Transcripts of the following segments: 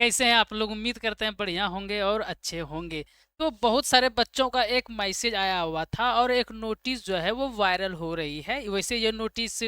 कैसे हैं आप लोग? उम्मीद करते हैं बढ़िया होंगे और अच्छे होंगे। तो बहुत सारे बच्चों का एक मैसेज आया हुआ था और एक नोटिस जो है वो वायरल हो रही है। वैसे ये नोटिस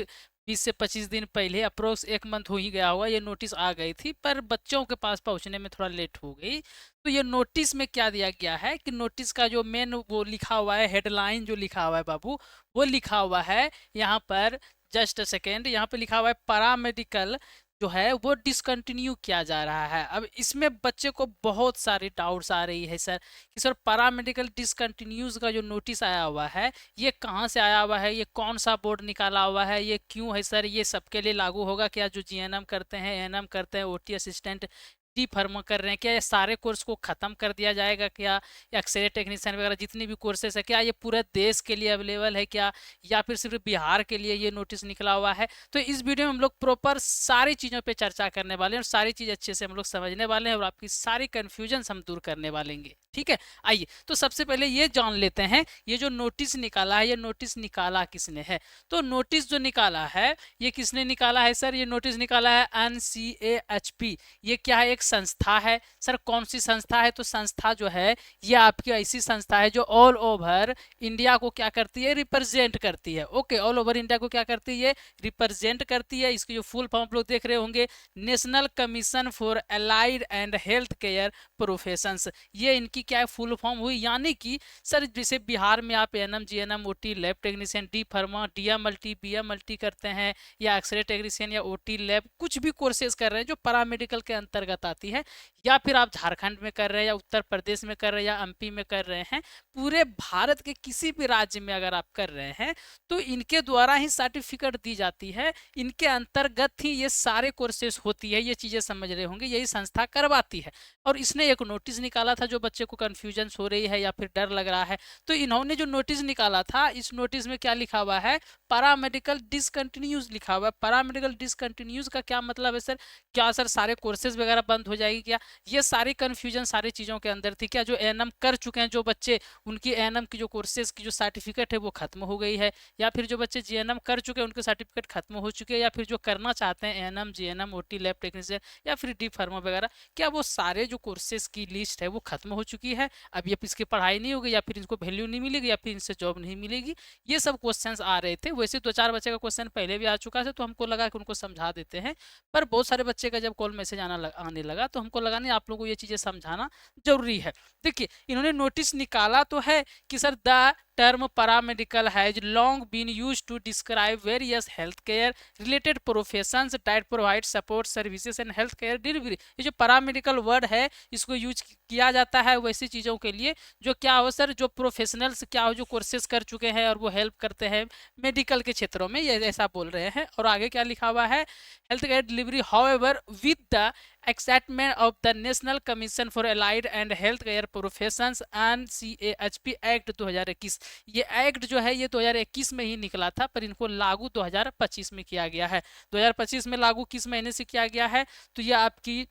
20 से 25 दिन पहले, अप्रोक्स एक मंथ हो ही गया होगा, ये नोटिस आ गई थी, पर बच्चों के पास पहुंचने में थोड़ा लेट हो गई। तो ये नोटिस में क्या दिया गया है कि नोटिस का जो मेन वो लिखा हुआ है, हेडलाइन जो लिखा हुआ है बाबू, वो लिखा हुआ है यहाँ पर। जस्ट अ सेकेंड, यहाँ पे लिखा हुआ है पैरामेडिकल जो है वो डिसकंटिन्यू किया जा रहा है। अब इसमें बच्चे को बहुत सारी डाउट्स आ रही है सर, कि सर पैरामेडिकल डिसकंटिन्यूज का जो नोटिस आया हुआ है, ये कहाँ से आया हुआ है, ये कौन सा बोर्ड निकाला हुआ है, ये क्यों है सर, ये सबके लिए लागू होगा क्या? जो जीएनएम करते हैं, एएनएम करते हैं, ओटी असिस्टेंट, डी फार्मा कर रहे हैं, क्या ये सारे कोर्स को खत्म कर दिया जाएगा क्या? या एक्सरे टेक्नीशियन वगैरह जितनी भी कोर्सेस है, क्या ये पूरे देश के लिए अवेलेबल है क्या, या फिर सिर्फ बिहार के लिए ये नोटिस निकला हुआ है? तो इस वीडियो में हम लोग प्रॉपर सारी चीज़ों पे चर्चा करने वाले हैं और सारी चीज़ अच्छे से हम लोग समझने वाले हैं और आपकी सारी कन्फ्यूजन हम दूर करने वाले हैं। ठीक है, आइए तो सबसे पहले ये जान लेते हैं, ये जो नोटिस निकाला है, ये नोटिस निकाला किसने है? तो नोटिस जो निकाला है, ये किसने निकाला है सर? ये नोटिस निकाला है NCAHP। ये क्या है? एक संस्था है। सर कौन सी संस्था है? तो संस्था जो है ये आपकी ऐसी संस्था है जो ऑल ओवर इंडिया को क्या करती है? रिप्रेजेंट करती है। ओके, ऑल ओवर इंडिया को क्या करती है? रिप्रेजेंट करती है। इसकी जो फुल फॉर्म आप लोग देख रहे होंगे, national commission for allied and health care professions. ये इनकी क्या है? फुल फॉर्म हुई। यानी कि सर जैसे बिहार में आप ANM, GNM, OT, lab technician, D pharma, DM multi, BM multi करते हैं, या एक्सरे टेक्नीशियन या ओटी लैब, कुछ भी कोर्सेज कर रहे हैं जो पैरामेडिकल के अंतर्गत आती है, या फिर आप झारखंड में कर रहे हैं, या उत्तर प्रदेश में कर रहे हैं, या एमपी में कर रहे हैं, पूरे भारत के किसी भी राज्य में अगर आप कर रहे हैं, तो इनके द्वारा ही सर्टिफिकेट दी जाती है। इनके अंतर्गत ही ये सारे कोर्सेज होती है। ये चीजें समझ रहे होंगे, यही संस्था करवाती है। और इसने एक नोटिस निकाला था, जो बच्चे को कंफ्यूजन हो रही है या फिर डर लग रहा है, तो इन्होंने जो नोटिस निकाला था, इस नोटिस में क्या लिखा हुआ है? पैरामेडिकल डिसकंटिन्यूज लिखा हुआ है। पैरामेडिकल डिसकंटिन्यूज का क्या मतलब है सर? क्या सर सारे कोर्सेज वगैरह बंद हो जाएगी क्या? ये सारी कंफ्यूजन सारी चीजों के अंदर थी क्या? जो एएनएम कर चुके हैं जो बच्चे, उनकी एएनएम की जो कोर्सेज की जो सर्टिफिकेट है वो खत्म हो गई है, या फिर जो बच्चे जीएनएम कर चुके हैं उनके सर्टिफिकेट खत्म हो चुके हैं, या फिर जो करना चाहते हैं ANM, GNM, OT, lab technician, या फिर डी फार्मा वगैरह, क्या वो सारे जो कोर्सेज की लिस्ट है वो खत्म हो चुकी है? अब ये इसकी पढ़ाई नहीं होगी, या फिर इनको वैल्यू नहीं मिलेगी, या फिर इनसे जॉब नहीं मिलेगी? ये सब क्वेश्चंस आ रहे थे। वैसे दो चार बच्चे का क्वेश्चन पहले भी आ चुका है, तो हमको लगा कि उनको समझा देते हैं। पर बहुत सारे बच्चे का जब कॉल मैसेज आने लगा, तो हमको लगा नहीं, आप लोगों को ये चीजें समझाना जरूरी है। देखिए, इन्होंने नोटिस निकाला तो है कि sir the term paramedical has long been used to describe various healthcare related professions that provide support services and healthcare delivery। ये जो पैरामेडिकल वर्ड है, इसको यूज किया जाता है वैसी चीज़ों के लिए जो क्या हो सर, जो प्रोफेशनल्स क्या हो, जो कोर्सेज कर चुके हैं और वो हेल्प करते हैं मेडिकल के क्षेत्रों में, ये ऐसा बोल रहे हैं। और आगे क्या लिखा हुआ है? Health care delivery however with the enactment of the national commission for allied and health care professions NCAHP act 2021। ये एक्ट जो है ये 2021 में ही निकला था, पर इनको लागू 2025 में किया गया है। 2025 में लागू किस महीने से किया गया है? तो ये आपकी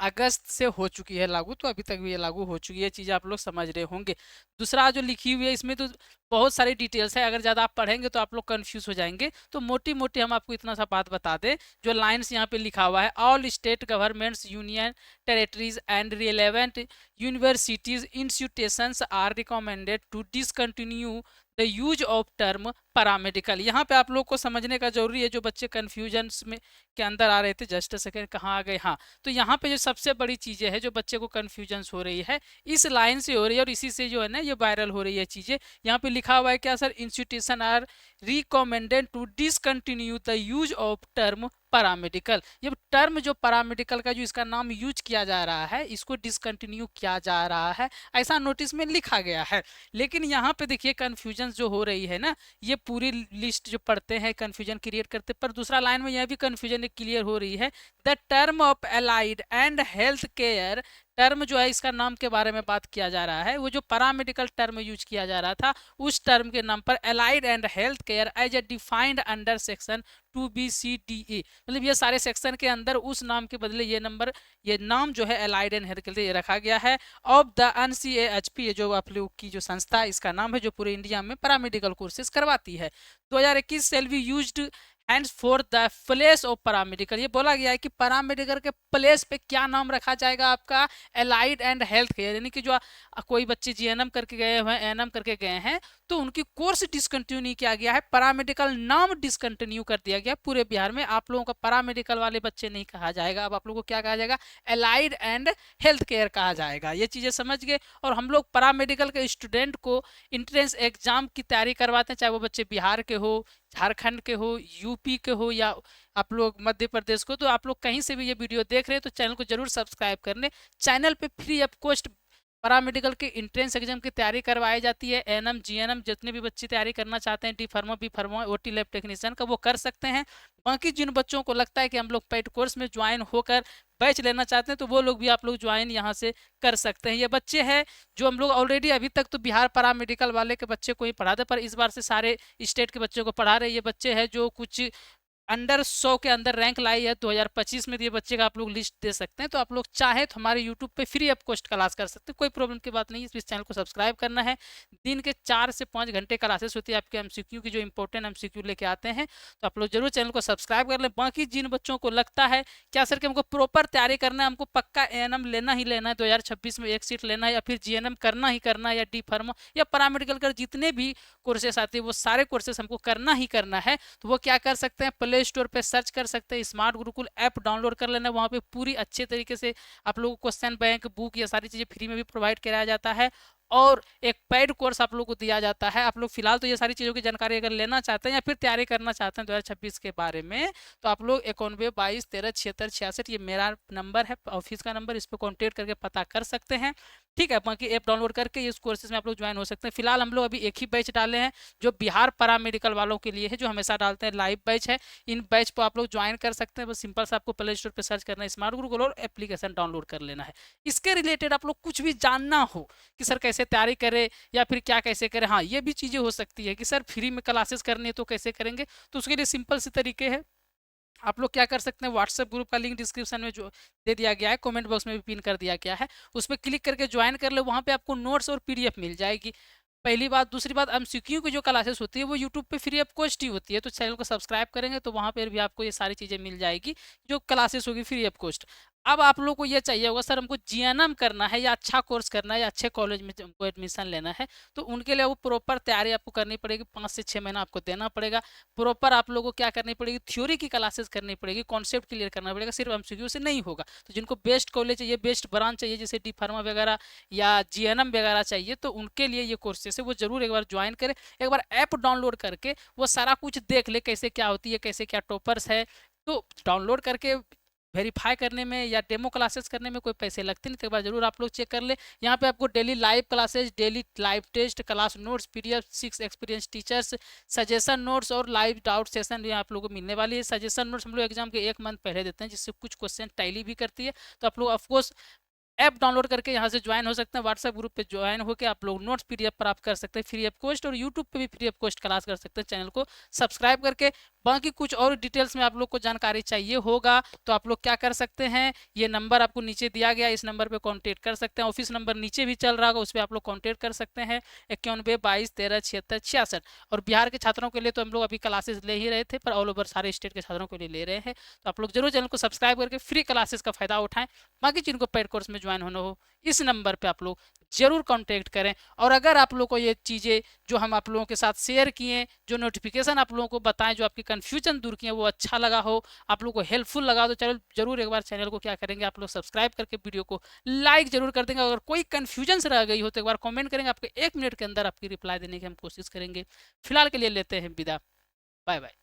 अगस्त से हो चुकी है लागू, तो अभी तक भी ये लागू हो चुकी है। चीज़ें आप लोग समझ रहे होंगे। दूसरा जो लिखी हुई है इसमें तो बहुत सारी डिटेल्स है, अगर ज़्यादा आप पढ़ेंगे तो आप लोग कंफ्यूज हो जाएंगे। तो मोटी मोटी हम आपको इतना सा बात बता दें। जो लाइन्स यहाँ पे लिखा हुआ है, all state governments, union territories and relevant universities institutions are recommended to discontinue the use of term paramedical. यहाँ पे आप लोग को समझने का जरूरी है, जो बच्चे कन्फ्यूजन में के अंदर आ रहे थे। जस्ट सेकेंड, कहाँ आ गए? हाँ, तो यहाँ पे जो सबसे बड़ी चीज़ें है जो बच्चे को कन्फ्यूजन हो रही है, इस लाइन से हो रही है, और इसी से जो है ना ये वायरल हो रही है चीज़ें। यहाँ पे लिखा हुआ है क्या sir? Institution are recommended to discontinue the use of term paramedical. ये टर्म जो पैरामेडिकल का जो इसका नाम यूज किया जा रहा है, इसको डिसकंटिन्यू किया जा रहा है, ऐसा नोटिस में लिखा गया है। लेकिन यहाँ पे देखिए कन्फ्यूजन जो हो रही है ना, ये पूरी लिस्ट जो पढ़ते हैं कन्फ्यूजन क्रिएट करते, पर दूसरा लाइन में यह भी कन्फ्यूजन क्लियर हो रही है। The term of allied and health care, term जो है इसका नाम के बारे में बात किया जा रहा है। वो जो पैरामेडिकल टर्म यूज किया जा रहा था, उस टर्म के नाम पर allied and health care as a defined under section 2BCDE, मतलब ये सारे सेक्शन के अंदर उस नाम के बदले ये नाम जो है अलाइड एंड हेल्थ केयर रखा गया है। ऑफ द NCAHP, ये जो आप लोग की जो संस्था है, इसका नाम है, जो पूरे इंडिया में पैरामेडिकल कोर्सेज करवाती है। 2021 shall be used hands for the place of paramedical. ये बोला गया है कि पैरामेडिकल के प्लेस पे क्या नाम रखा जाएगा आपका, एलाइड एंड हेल्थ केयर, यानी कि जो कोई बच्चे जीएनएम करके गए हुए हैं, एएनएम करके गए हैं, तो उनकी कोर्स डिसकंटिन्यू नहीं किया गया है, पैरामेडिकल नाम डिसकंटिन्यू कर दिया गया पूरे बिहार में। आप लोगों का पैरामेडिकल वाले बच्चे नहीं कहा जाएगा, अब आप लोगों को क्या कहा जाएगा, एलाइड एंड हेल्थ केयर कहा जाएगा। ये चीजें समझ गए। और हम लोग पैरामेडिकल के स्टूडेंट को इंट्रेंस एग्जाम की तैयारी करवाते हैं, चाहे वो बच्चे बिहार के हो, झारखंड के हो, यूपी के हो, या आप लोग मध्य प्रदेश को। तो आप लोग कहीं से भी ये वीडियो देख रहे हैं तो चैनल को जरूर सब्सक्राइब कर लें। चैनल पे फ्री ऑफ कॉस्ट पैरामेडिकल के इंट्रेंस एग्जाम की तैयारी करवाई जाती है। एएनएम जीएनएम जितने भी बच्चे तैयारी करना चाहते हैं, D pharma, B pharma, OT lab technician का, वो कर सकते हैं। बाकी जिन बच्चों को लगता है कि हम लोग पेड कोर्स में ज्वाइन होकर बैच लेना चाहते हैं, तो वो लोग भी आप लोग ज्वाइन यहाँ से कर सकते हैं। ये बच्चे हैं जो हम लोग ऑलरेडी अभी तक तो बिहार पैरामेडिकल वाले के बच्चे को ही पढ़ाते, पर इस बार से सारे स्टेट के बच्चों को पढ़ा रहे। ये बच्चे हैं जो कुछ अंडर 100 के अंदर रैंक लाई है 2025 में। ये बच्चे का आप लोग लिस्ट दे सकते हैं। तो आप लोग चाहे तो हमारे यूट्यूब पे फ्री ऑफ कॉस्ट क्लास कर सकते हैं, कोई प्रॉब्लम की बात नहीं है। इस चैनल को सब्सक्राइब करना है। दिन के 4 से 5 घंटे क्लासेस होती है आपके एमसीक्यू की, जो इंपॉर्टेंट एमसीक्यू लेके आते हैं। तो आप लोग जरूर चैनल को सब्सक्राइब कर लें। बाकी जिन बच्चों को लगता है क्या सर कि हमको प्रॉपर तैयारी करना है, हमको पक्का एएनएम लेना ही लेना है, 2026 में एक सीट लेना है, या फिर जीएनएम करना ही करना है, या डी फार्मा या पैरामेडिकल कर जितने भी कोर्सेस आते हैं वो सारे कोर्सेस हमको करना ही करना है, तो वो क्या कर सकते हैं, प्ले स्टोर पर सर्च कर सकते हैं, स्मार्ट गुरुकुल ऐप डाउनलोड कर लेना है। वहाँ पे पूरी अच्छे तरीके से आप लोगों को क्वेश्चन बैंक, बुक, ये सारी चीज़ें फ्री में भी प्रोवाइड कराया जाता है। और एक पेड कोर्स आप लोग को दिया जाता है। आप लोग फिलहाल तो ये सारी चीज़ों की जानकारी अगर लेना चाहते हैं या फिर तैयारी करना चाहते हैं 2026 के बारे में, तो आप लोग 91 22 13 76 66, ये मेरा नंबर है, ऑफिस का नंबर, इस पर कॉन्टेक्ट करके पता कर सकते हैं। ठीक है, बाकी ऐप डाउनलोड करके इस कोर्सेज में आप लोग ज्वाइन हो सकते हैं। फिलहाल हम लोग अभी एक ही बैच डाले हैं जो बिहार पैरामेडिकल वालों के लिए है, जो हमेशा डालते हैं, लाइव बैच है। इन बैच पर आप लोग ज्वाइन कर सकते हैं। बस सिंपल से आपको प्ले स्टोर पर सर्च करना है स्मार्ट गुरुकुल और एप्लीकेशन डाउनलोड कर लेना है। इसके रिलेटेड आप लोग कुछ भी जानना हो कि सर कैसे तैयारी करें या फिर क्या कैसे करें, हाँ ये भी चीज़ें हो सकती है कि सर फ्री में क्लासेस करनी है तो कैसे करेंगे, तो उसके लिए सिंपल से तरीके हैं। आप लोग क्या कर सकते हैं, व्हाट्सएप ग्रुप का लिंक डिस्क्रिप्शन में जो दे दिया गया है, कमेंट बॉक्स में भी पिन कर दिया गया है, उस पर क्लिक करके ज्वाइन कर ले। वहाँ पे आपको नोट्स और पीडीएफ मिल जाएगी, पहली बात। दूसरी बात, एमसीक्यू की जो क्लासेस होती है वो यूट्यूब पे फ्री ऑफ कॉस्ट ही होती है, तो चैनल को सब्सक्राइब करेंगे तो वहाँ पर भी आपको ये सारी चीज़ें मिल जाएगी जो क्लासेस होगी फ्री ऑफ कॉस्ट। अब आप लोग को ये चाहिए होगा सर हमको जीएनएम करना है या अच्छा कोर्स करना है या अच्छे कॉलेज में हमको एडमिशन लेना है, तो उनके लिए वो प्रॉपर तैयारी आपको करनी पड़ेगी। 5 से 6 महीना आपको देना पड़ेगा। प्रॉपर आप लोगों को क्या करनी पड़ेगी, थ्योरी की क्लासेस करनी पड़ेगी, कॉन्सेप्ट क्लियर करना पड़ेगा, सिर्फ एमसीक्यू से नहीं होगा। तो जिनको बेस्ट कॉलेज चाहिए, बेस्ट ब्रांच चाहिए, जैसे डी फार्मा वगैरह या जीएनएम वगैरह चाहिए, तो उनके लिए ये कोर्सेस है वो जरूर एक बार ज्वाइन करें। एक बार ऐप डाउनलोड करके वो सारा कुछ देख ले, कैसे क्या होती है, कैसे क्या टॉपर्स है। तो डाउनलोड करके वेरीफाई करने में या डेमो क्लासेस करने में कोई पैसे लगते नहीं, तो एक बार जरूर आप लोग चेक कर ले। यहाँ पे आपको daily live classes, daily live test, class notes, PDF, 6 experience teachers, suggestion notes और लाइव डाउट सेशन भी आप लोगों को मिलने वाली है। सजेशन नोट्स हम लोग एग्जाम के 1 मंथ पहले देते हैं, जिससे कुछ क्वेश्चन टैली भी करती है। तो आप लोग ऑफकोर्स ऐप डाउनलोड करके यहाँ से ज्वाइन हो सकते हैं। व्हाट्सएप ग्रुप पे ज्वाइन होकर आप लोग नोट्स पीडीएफ प्राप्त कर सकते हैं फ्री ऑफ कॉस्ट, और यूट्यूब पे भी फ्री ऑफ कॉस्ट क्लास कर सकते हैं चैनल को सब्सक्राइब करके। बाकी कुछ और डिटेल्स में आप लोग को जानकारी चाहिए होगा तो आप लोग क्या कर सकते हैं, ये नंबर आपको नीचे दिया गया, इस नंबर पे कांटेक्ट कर सकते हैं। ऑफिस नंबर नीचे भी चल रहा होगा, उस पर आप लोग कांटेक्ट कर सकते हैं, 91 22 13 76 66। और बिहार के छात्रों के लिए तो हम लोग अभी क्लासेस ले ही रहे थे, पर ऑल ओवर सारे स्टेट के छात्रों के लिए ले रहे हैं। तो आप लोग जरूर चैनल को सब्सक्राइब करके फ्री क्लासेस का फायदा उठाएं। बाकी जिनको पेड कोर्स में ज्वाइन होना हो, इस नंबर पे आप लोग जरूर कांटेक्ट करें। और अगर आप लोगों को ये चीज़ें जो हम आप लोगों के साथ शेयर किए, जो नोटिफिकेशन आप लोगों को बताएं, जो आपकी कन्फ्यूजन दूर किए, वो अच्छा लगा हो, आप लोगों को हेल्पफुल लगा, तो चलो जरूर एक बार चैनल को क्या करेंगे, आप लोग सब्सक्राइब करके वीडियो को लाइक जरूर कर देंगे। अगर कोई कन्फ्यूजन रह गई हो तो एक बार कॉमेंट करेंगे, आपके 1 मिनट के अंदर आपकी रिप्लाई देने की हम कोशिश करेंगे। फिलहाल के लिए लेते हैं विदा, बाय बाय।